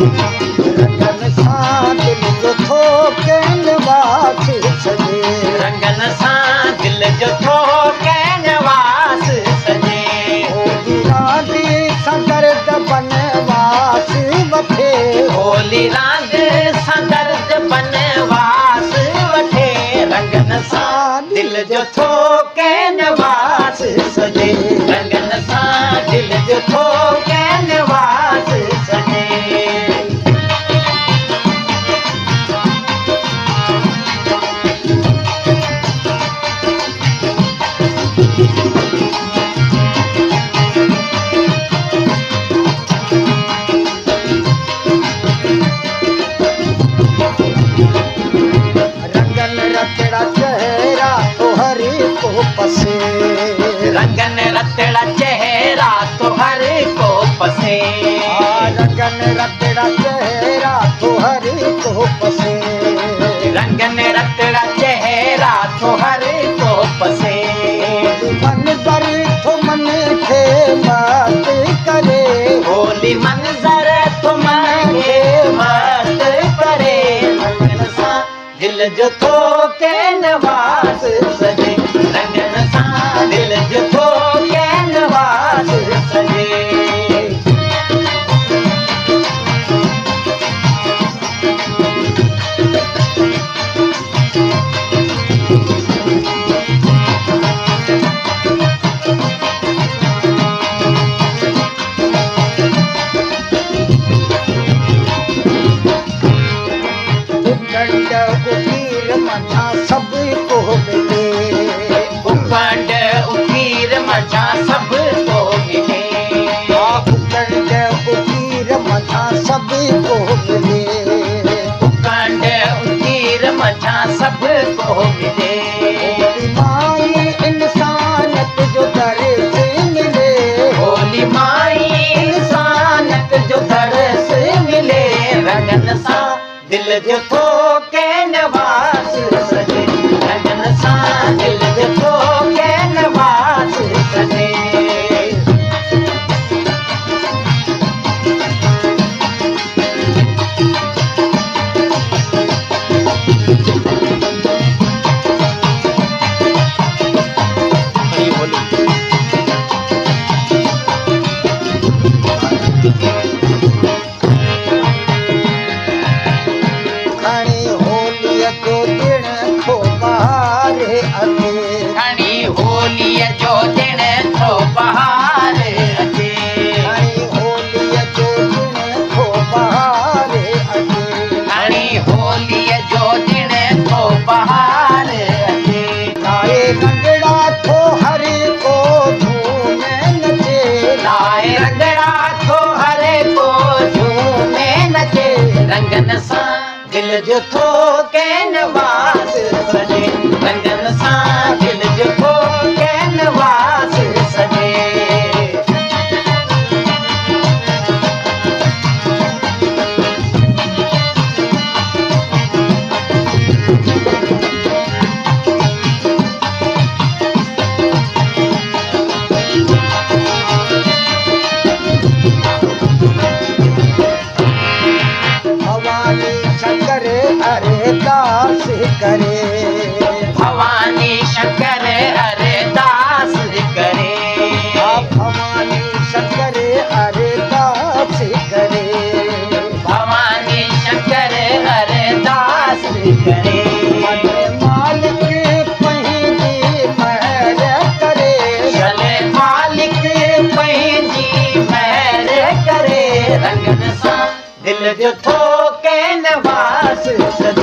रंगन सां दिल जो थोके निवास सजे। रंगन सां दिल जो थोके निवास सजे। होली रांदि सां दर्द बनवास वठे। होली रांदि सां दर्द बनवास वठे। रंगन सां दिल जो थोके निवास सजे। रंगन सां दिल जो थोके निवास सजे। रंगन रतड़ा चेहरा तो हर को पसे। रंगन रतड़ा चेहरा तो हर को पसे। रंगन रतड़ा चेहरा तो हर को पसे। रंगन रतड़ा चेहरा तो हर को पसे। मंजर तो मन खे मस्त करे। होली मंजर तो मन खे मस्त करे। रंगन सां दिल जो थोके निवास सजे। रंगन सां दिल जो थोके निवास सजे। उखंड उखीर मथा सब को मिले। उखंड उखीर मथा सब को मिले। उखंड उखीर मथा सब को मिले। उखंड उखीर मथा सब को मिले। होली माई इंसानियत जो दर्स मिले। होली माई इंसानियत जो दर्स मिले। रंगन सां दिल जो थोके निवास सजे। रंगन सां दिल जो थोके निवास सजे। खणी होलीअ जो ॾिण थो बहारे अचे। खणी होलीअ जो ॾिण थो बहार अचे। खणी होलीअ जो ॾिण थो बहारे अचे। खणी होलीअ जो ॾिण थो बहार अचे। लाए रंगड़ा थो हर को झूमे नचे। लाए रंगड़ा थो हर को झूमे नचे। रंगन सां दिल जो थोके निवास सजे। रंगन सां दिल जो थोके निवास सजे। भवानी शंकर अरदास करे। भवानी शंकर अरदास करे। भवानी शंकर अरदास करे। भवानी शंकर अरदास करे। मालिक पंहिंजी महर करे। चले मालिक पंहिंजी महर करे। रंगन सां दिल जो थोके निवास सजे।